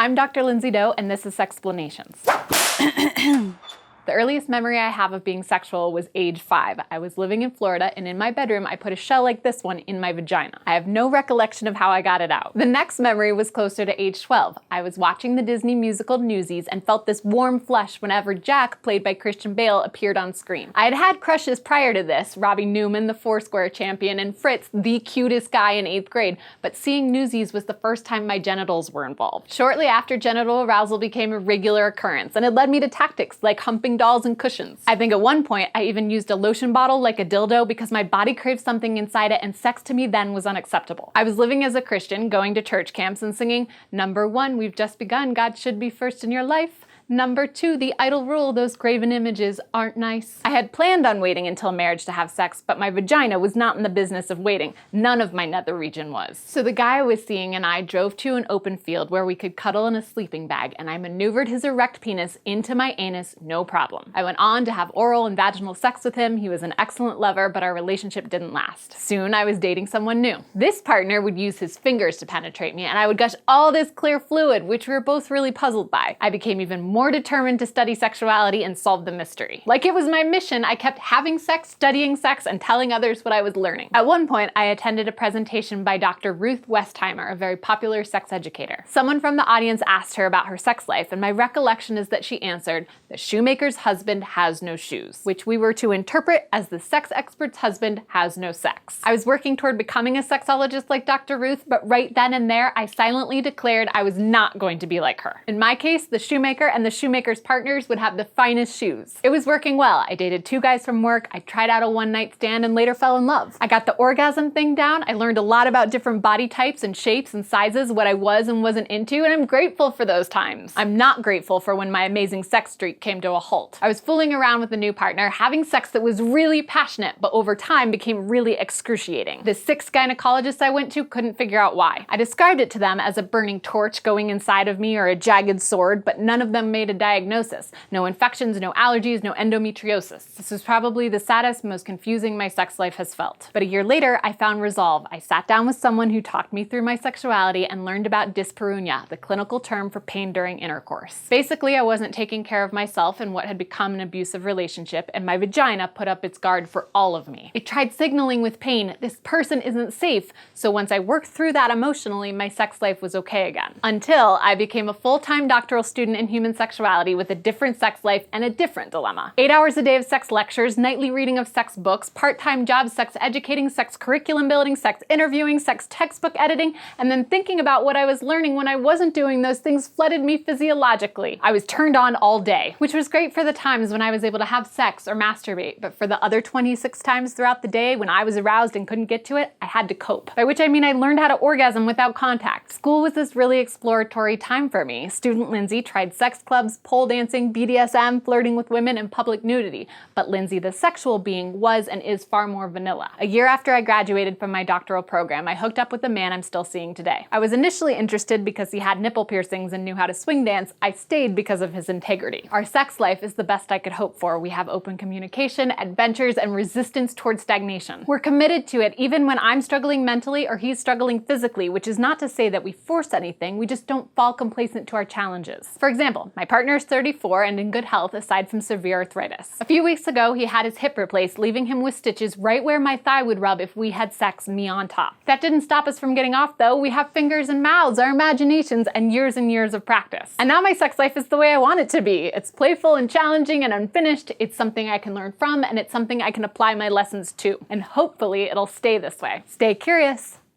I'm Dr. Lindsay Doe, and this is Sexplanations. The earliest memory I have of being sexual was age 5. I was living in Florida, and in my bedroom, I put a shell like this one in my vagina. I have no recollection of how I got it out. The next memory was closer to age 12. I was watching the Disney musical Newsies and felt this warm flush whenever Jack, played by Christian Bale, appeared on screen. I had had crushes prior to this, Robbie Newman, the Foursquare champion, and Fritz, the cutest guy in 8th grade, but seeing Newsies was the first time my genitals were involved. Shortly after, genital arousal became a regular occurrence, and it led me to tactics like humping dolls and cushions. I think at one point I even used a lotion bottle like a dildo because my body craved something inside it, and sex to me then was unacceptable. I was living as a Christian, going to church camps and singing, "Number 1, we've just begun, God should be first in your life. Number 2, the idle rule, those graven images aren't nice." I had planned on waiting until marriage to have sex, but my vagina was not in the business of waiting. None of my nether region was. So the guy I was seeing and I drove to an open field where we could cuddle in a sleeping bag, and I maneuvered his erect penis into my anus, no problem. I went on to have oral and vaginal sex with him. He was an excellent lover, but our relationship didn't last. Soon I was dating someone new. This partner would use his fingers to penetrate me, and I would gush all this clear fluid, which we were both really puzzled by. I became even more determined to study sexuality and solve the mystery. Like it was my mission, I kept having sex, studying sex, and telling others what I was learning. At one point, I attended a presentation by Dr. Ruth Westheimer, a very popular sex educator. Someone from the audience asked her about her sex life, and my recollection is that she answered, "The shoemaker's husband has no shoes," which we were to interpret as the sex expert's husband has no sex. I was working toward becoming a sexologist like Dr. Ruth, but right then and there, I silently declared I was not going to be like her. In my case, the shoemaker and the shoemaker's partners would have the finest shoes. It was working well. I dated 2 guys from work, I tried out a one-night stand, and later fell in love. I got the orgasm thing down, I learned a lot about different body types and shapes and sizes, what I was and wasn't into, and I'm grateful for those times. I'm not grateful for when my amazing sex streak came to a halt. I was fooling around with a new partner, having sex that was really passionate, but over time became really excruciating. The 6 gynecologists I went to couldn't figure out why. I described it to them as a burning torch going inside of me or a jagged sword, but none of them made a diagnosis. No infections, no allergies, no endometriosis. This was probably the saddest, most confusing my sex life has felt. But a year later, I found resolve. I sat down with someone who talked me through my sexuality and learned about dyspareunia, the clinical term for pain during intercourse. Basically, I wasn't taking care of myself in what had become an abusive relationship, and my vagina put up its guard for all of me. It tried signaling with pain, this person isn't safe, so once I worked through that emotionally, my sex life was okay again. Until I became a full-time doctoral student in human sexuality with a different sex life and a different dilemma. 8 hours a day of sex lectures, nightly reading of sex books, part-time jobs sex educating, sex curriculum building, sex interviewing, sex textbook editing, and then thinking about what I was learning when I wasn't doing those things flooded me physiologically. I was turned on all day, which was great for the times when I was able to have sex or masturbate, but for the other 26 times throughout the day when I was aroused and couldn't get to it, I had to cope. By which I mean I learned how to orgasm without contact. School was this really exploratory time for me. Student Lindsay tried sex clubs, pole dancing, BDSM, flirting with women, and public nudity. But Lindsay, the sexual being, was and is far more vanilla. A year after I graduated from my doctoral program, I hooked up with a man I'm still seeing today. I was initially interested because he had nipple piercings and knew how to swing dance. I stayed because of his integrity. Our sex life is the best I could hope for. We have open communication, adventures, and resistance towards stagnation. We're committed to it even when I'm struggling mentally or he's struggling physically, which is not to say that we force anything, we just don't fall complacent to our challenges. For example, my partner is 34 and in good health aside from severe arthritis. A few weeks ago, he had his hip replaced, leaving him with stitches right where my thigh would rub if we had sex, me on top. That didn't stop us from getting off though. We have fingers and mouths, our imaginations, and years of practice. And now my sex life is the way I want it to be. It's playful and challenging and unfinished. It's something I can learn from, and it's something I can apply my lessons to. And hopefully it'll stay this way. Stay curious.